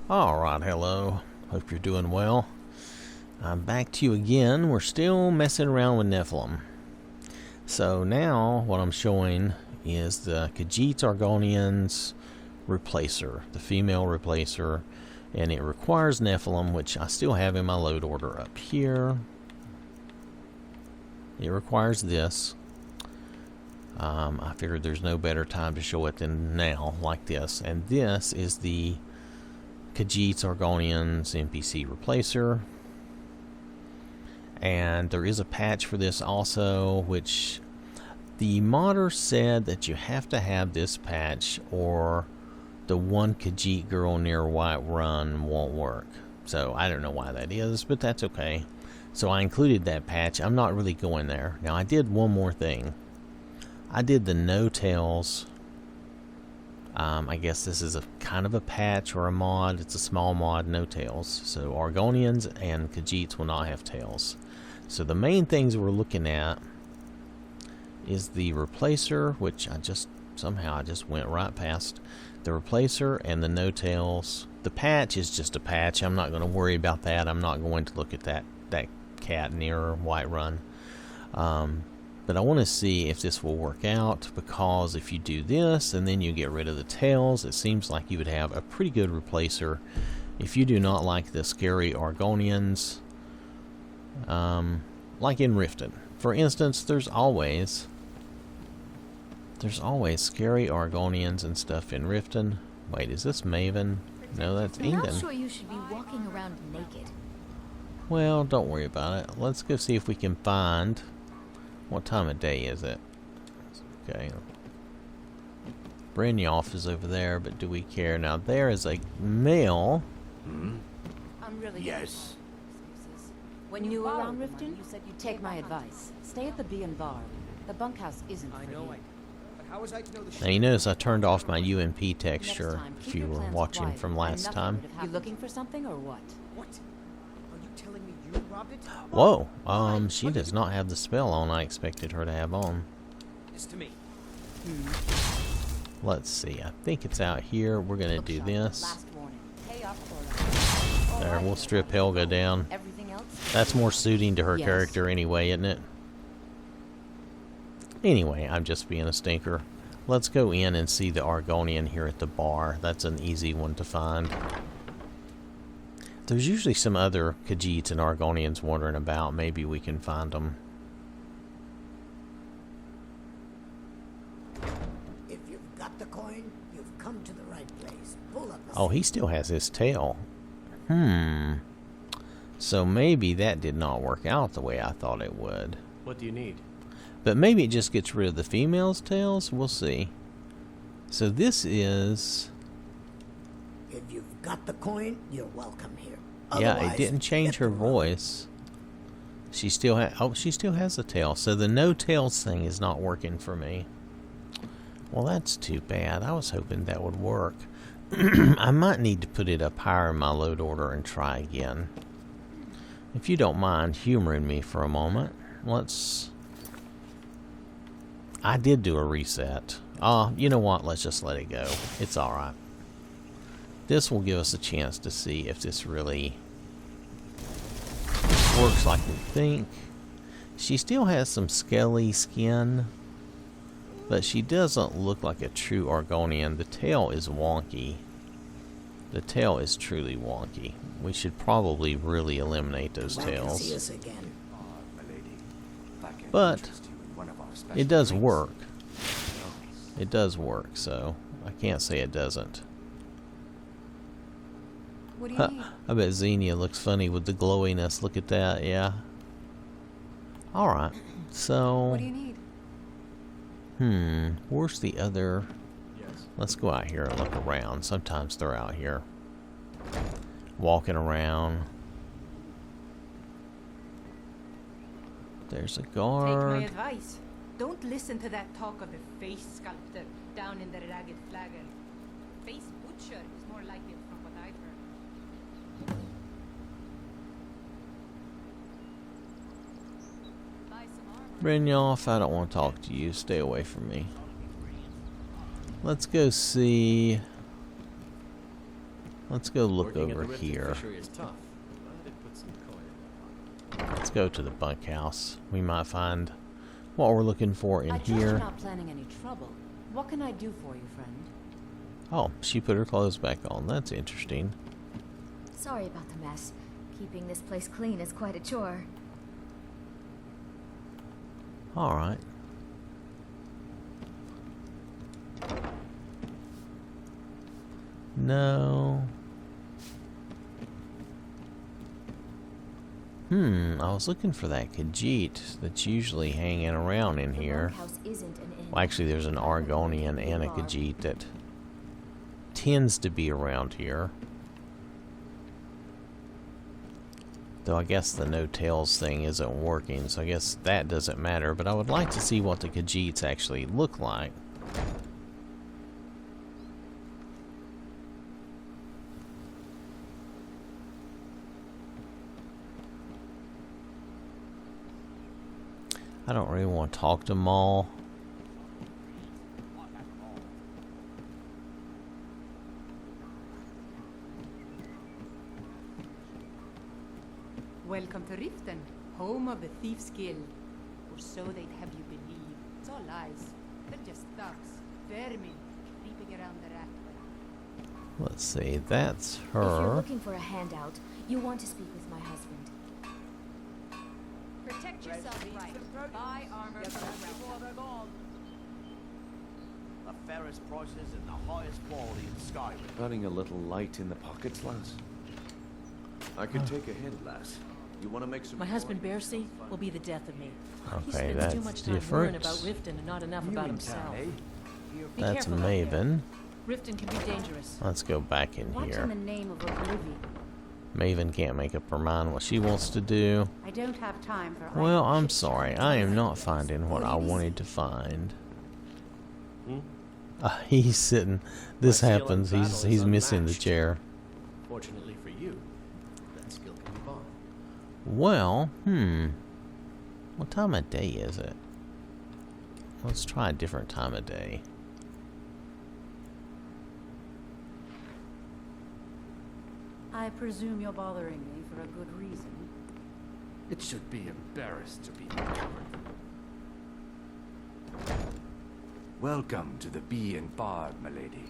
Alright, hello. Hope you're doing well. I'm back to you again. We're still messing around with Nephilim. So now what I'm showing is the Khajiits Argonians replacer, the female replacer, and it requires Nephilim, which I still have in my load order up here. It requires this. I figured there's no better time to show it than now, like this. And this is the Khajiits Argonians NPC replacer. And there is a patch for this also, which the modder said that you have to have this patch or the one Khajiit girl near Whiterun won't work. So I don't know why that is, but that's okay. So I included that patch. I'm not really going there. Now I did one more thing. I did the no tails. I guess this is a kind of a patch or a mod. It's a small mod, no tails. So Argonians and Khajiits will not have tails. So the main things we're looking at is the replacer, which I just went right past. The replacer and the no tails. The patch is just a patch. I'm not going to worry about that. I'm not going to look at that cat near Whiterun. But I want to see if this will work out, because if you do this and then you get rid of the tails, it seems like you would have a pretty good replacer. If you do not like the scary Argonians, like in Riften, for instance, there's always scary Argonians and stuff in Riften. Wait, is this Maven? No, that's Ingen. I'm not sure you should be walking around naked. Well, don't worry about it. Let's go see if we can find... What time of day is it? Okay. Brynjolf is over there, but do we care? Now there is a male. I'm really yes. When you were around Riften, you said you'd take my advice. Stay at the Bee and Bar. The bunkhouse isn't for you. But how was I to know the Now you notice I turned off my UMP texture if you were watching from last time. You looking for something or what? What? Are you telling me you robbed it? Whoa, she does not have the spell on I expected her to have on. It's to me. Let's see, I think it's out here. We're gonna do this. There, we'll strip Helga down. That's more suiting to her character anyway, isn't it? Anyway, I'm just being a stinker. Let's go in and see the Argonian here at the bar. That's an easy one to find. There's usually some other Khajiits and Argonians wandering about. Maybe we can find them. If you've got the coin, you've come to the right place. Pull up. Oh, he still has his tail. So maybe that did not work out the way I thought it would. What do you need? But maybe it just gets rid of the female's tails. We'll see. So this is... If you've got the coin, you're welcome here. Yeah, Otherwise, it didn't change her voice. She still she still has a tail. So the no tails thing is not working for me. Well, that's too bad. I was hoping that would work. I might need to put it up higher in my load order and try again. If you don't mind humoring me for a moment, let's... I did do a reset. You know what? Let's just let it go. It's alright. This will give us a chance to see if this really works like we think. She still has some scaly skin, but she doesn't look like a true Argonian. The tail is wonky. The tail is truly wonky. We should probably really eliminate those tails. See us again. But it does work. It does work, so I can't say it doesn't. What do you need? I bet Xenia looks funny with the glowiness. Look at that, yeah. Alright, so... What do you need? Where's the other... Yes. Let's go out here and look around. Sometimes they're out here. Walking around. There's a guard. Take my advice. Don't listen to that talk of the face sculptor down in the ragged flagger. Face butcher is more like it from what I've heard. Buy some armor. Brynjolf, I don't want to talk to you. Stay away from me. Let's go see Let's go look Working at over the Riften here. fishery is tough, but it puts some coin in my pocket. Let's go to the bunkhouse. We might find what we're looking for in I trust you're here. not planning any trouble. What can I do for you, friend? Oh, she put her clothes back on. That's interesting. Sorry about the mess. Keeping this place clean is quite a chore. Alright. No. I was looking for that Khajiit that's usually hanging around in here. Bunkhouse isn't an inn. Well, actually, there's an Argonian and a Khajiit that tends to be around here. Though I guess the no tails thing isn't working, so I guess that doesn't matter. But I would like to see what the Khajiits actually look like. I don't really want to talk to them all. Welcome to Riften, home of the Thief's Guild. Or so they'd have you believe. It's all lies. They're just thugs, vermin, creeping around the rat. Let's see, that's If you're her. looking for a handout, you want to speak with my husband. Protect yourself right. Buy armor from the realm. The fairest prices and the highest quality in Skyrim. Running a little light in the pockets, lass? I could take a hint, lass. You want to make some My husband coin? Bercy will be the death of me. He Okay, spends too that's much time different. worrying about Riften and not enough about himself. Be That's careful out there. Maven. Riften can be dangerous. Let's go back in Watch in here. the name of Oblivion. Maven can't make up her mind what she wants to do. I don't have time for Well, I'm sorry. I am not finding what I wanted to find. He's sitting. This My skill in happens. battle He's is missing the unmatched. chair. Fortunately for you, that skill can be bought. Well, what time of day is it? Let's try a different time of day. I presume you're bothering me for a good reason. It should be embarrassed to be recovered. Welcome to the Bee and Bard, my lady.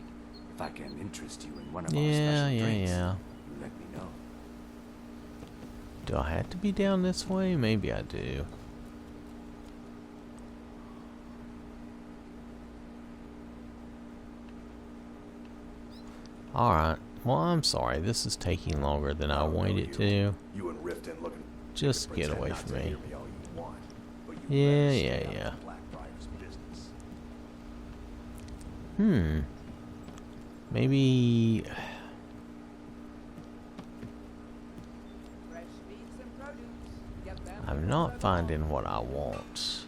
If I can interest you in one of our special drinks, Yeah. you let me know. Do I have to be down this way? Maybe I do. Alright. Well, I'm sorry. This is taking longer than I wanted it to. You and Riften looking. Just to get pretend away not from to me. hear all you want, but you Yeah, better yeah, stay out of yeah. the Blackfriars business. Maybe... Fresh meats and produce. Get them I'm not finding what I want.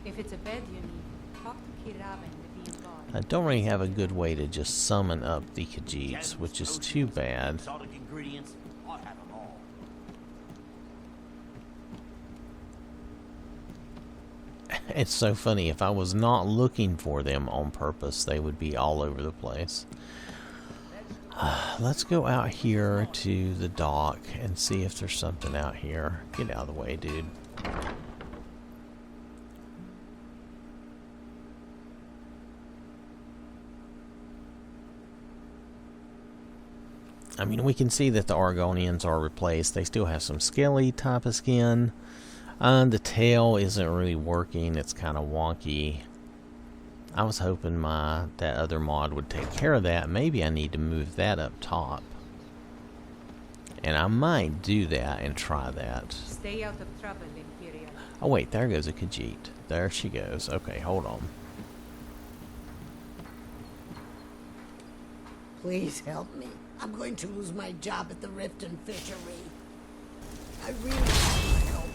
If it's a bed you need, talk to Kiraben, the Bee and Bard. I don't really have a good way to just summon up the Khajiits, which is too bad. Exotic ingredients, I have them all. It's so funny. If I was not looking for them on purpose, they would be all over the place. Let's go out here to the dock and see if there's something out here. Get out of the way, dude. I mean, we can see that the Argonians are replaced. They still have some scaly type of skin. The tail isn't really working. It's kind of wonky. I was hoping that other mod would take care of that. Maybe I need to move that up top. And I might do that and try that. Stay out of trouble, Imperial. Oh wait, there goes a Khajiit. There she goes. Okay, hold on. Please help me. I'm going to lose my job at the Riften fishery. I really need help.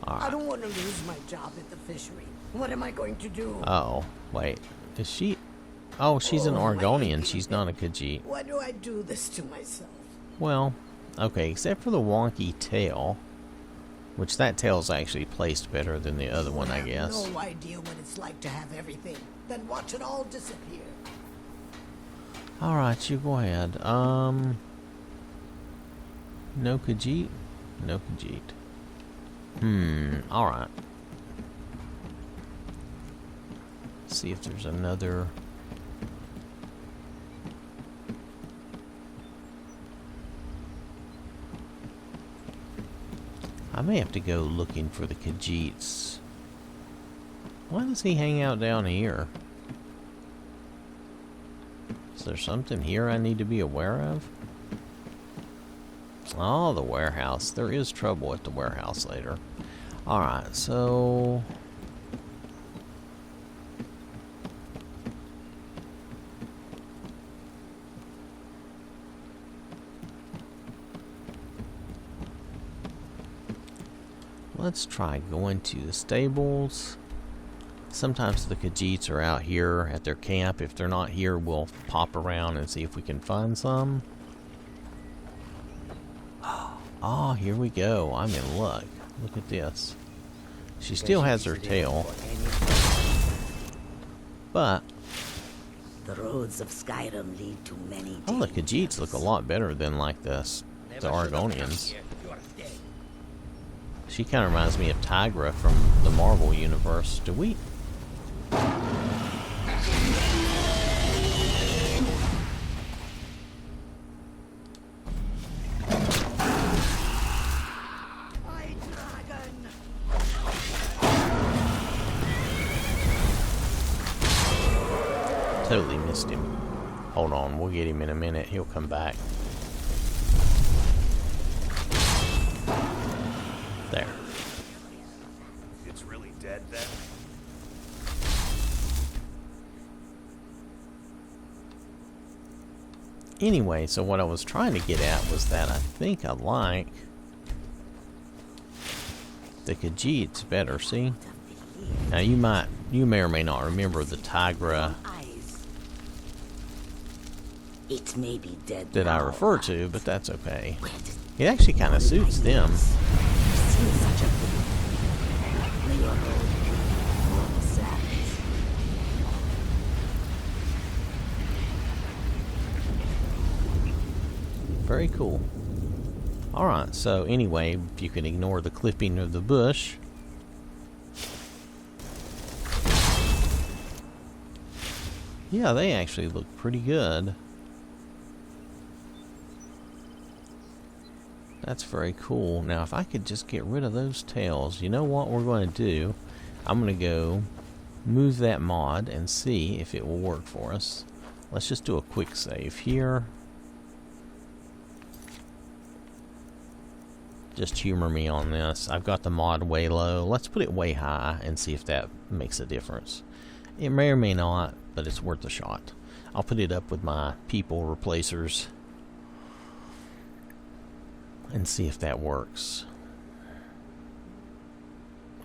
I don't want to lose my job at the fishery. What am I going to do? Oh, wait. Is she... Oh, she's an Oh, my Argonian. goodness. She's not a Khajiit. Why do I do this to myself? Well, okay, except for the wonky tail. Which that tail's actually placed better than the other one, I guess. No idea what it's like to have everything, then watch it all disappear. Alright, you go ahead. No Khajiit? No Khajiit. Alright. See if there's another. I may have to go looking for the Khajiits. Why does he hang out down here? Is there something here I need to be aware of? Oh, the warehouse. There is trouble at the warehouse later. Alright, so... let's try going to the stables. Sometimes the Khajiits are out here at their camp. If they're not here, we'll pop around and see if we can find some. Oh, here we go. I'm in luck. Look at this. She still has her tail. But the roads of Skyrim lead to many. Oh, the Khajiits look a lot better than like the Argonians. She kind of reminds me of Tigra from the Marvel universe. Do we? Totally missed him. Hold on, we'll get him in a minute. He'll come back. There. It's really dead then? Anyway, so what I was trying to get at was that I think I like the Khajiits better, see? Now you may or may not remember the Tigra it may be dead that I refer to, but that's okay. It actually kind of suits them. Very cool. Alright, so anyway, if you can ignore the clipping of the bush. Yeah, they actually look pretty good. That's very cool. Now, if I could just get rid of those tails, you know what we're going to do? I'm going to go move that mod and see if it will work for us. Let's just do a quick save here. Just humor me on this. I've got the mod way low. Let's put it way high and see if that makes a difference. It may or may not, but it's worth a shot. I'll put it up with my people replacers and see if that works.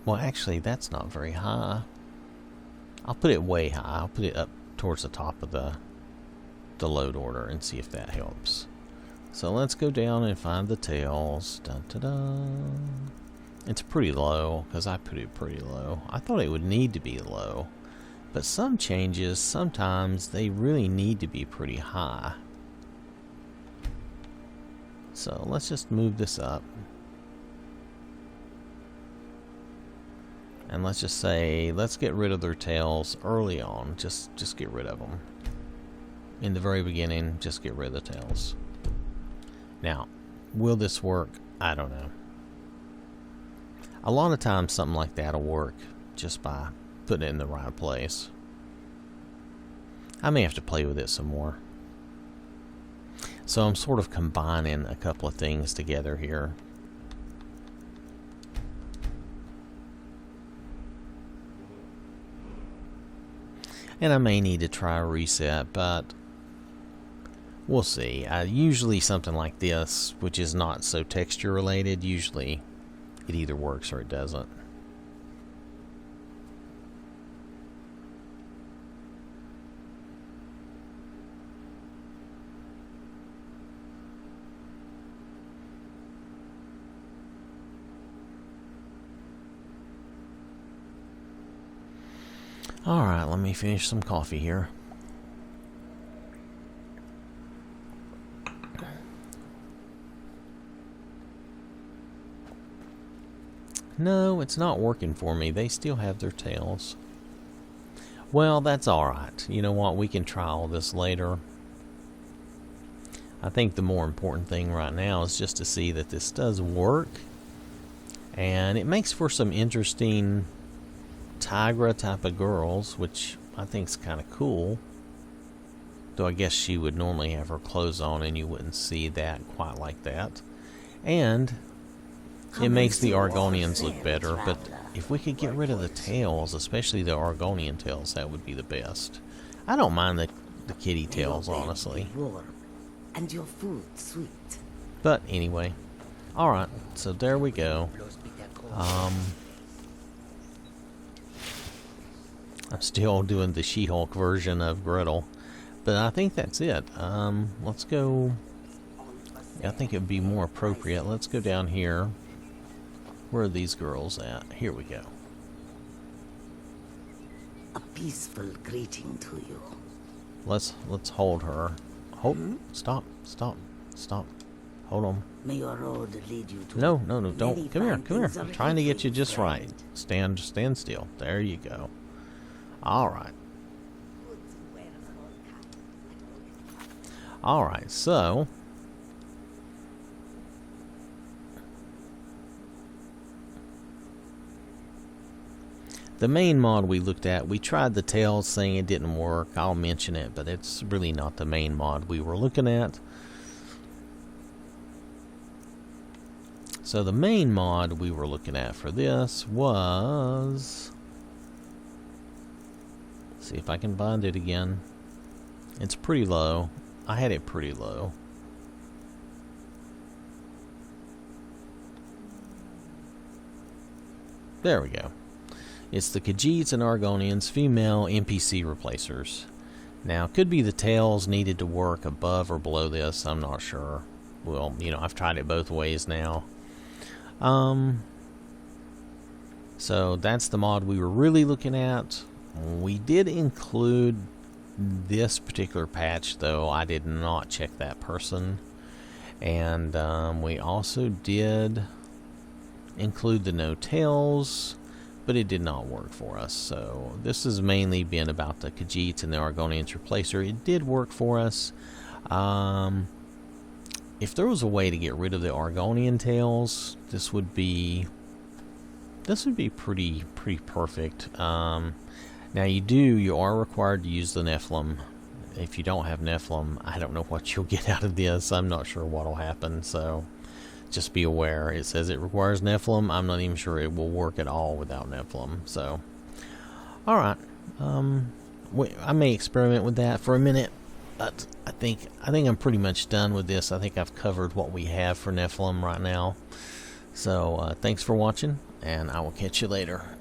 Well, actually, that's not very high. I'll put it way high. I'll put it up towards the top of the load order and see if that helps. So let's go down and find the tails. Dun, dun, dun. It's pretty low because I put it pretty low. I thought it would need to be low, but some changes, sometimes they really need to be pretty high. So let's just move this up. And let's just say, let's get rid of their tails early on. Just get rid of them. In the very beginning, just get rid of the tails. Now, will this work? I don't know. A lot of times something like that will work just by putting it in the right place. I may have to play with it some more. So I'm sort of combining a couple of things together here. And I may need to try a reset, but we'll see. Usually something like this, which is not so texture related, usually it either works or it doesn't. Alright, let me finish some coffee here. No, it's not working for me. They still have their tails. Well, that's alright. You know what? We can try all this later. I think the more important thing right now is just to see that this does work. And it makes for some interesting Tigra type of girls, which I think is kind of cool. Though I guess she would normally have her clothes on and you wouldn't see that quite like that. And it makes the Argonians look better, but if we could get rid of the tails, especially the Argonian tails, that would be the best. I don't mind the kitty tails, honestly. And your food sweet. But anyway, alright, so there we go. I'm still doing the She-Hulk version of Gretel, but I think that's it. Let's go. I think it would be more appropriate. Let's go down here. Where are these girls at? Here we go. A peaceful greeting to you. Let's hold her. Hold. Stop. Hold on. May your road lead you to No, don't. Come here. I'm trying to get you just right. Stand still. There you go. Alright. Alright, so the main mod we looked at, we tried the tails thing, it didn't work. I'll mention it, but it's really not the main mod we were looking at. So the main mod we were looking at for this was... Let's see if I can find it again. It's pretty low. I had it pretty low. There we go. It's the Khajiits and Argonians female NPC replacers. Now, it could be the tails needed to work above or below this. I'm not sure. Well, you know, I've tried it both ways now. So that's the mod we were really looking at. We did include this particular patch, though I did not check that person. And we also did include the no tails, but it did not work for us. So this has mainly been about the Khajiits and the Argonians replacer. It did work for us. If there was a way to get rid of the Argonian tails, this would be pretty perfect. Now you are required to use the Nephilim. If you don't have Nephilim, I don't know what you'll get out of this. I'm not sure what'll happen, so just be aware. It says it requires Nephilim. I'm not even sure it will work at all without Nephilim. So, alright. I may experiment with that for a minute, but I think I'm pretty much done with this. I think I've covered what we have for Nephilim right now. So, thanks for watching, and I will catch you later.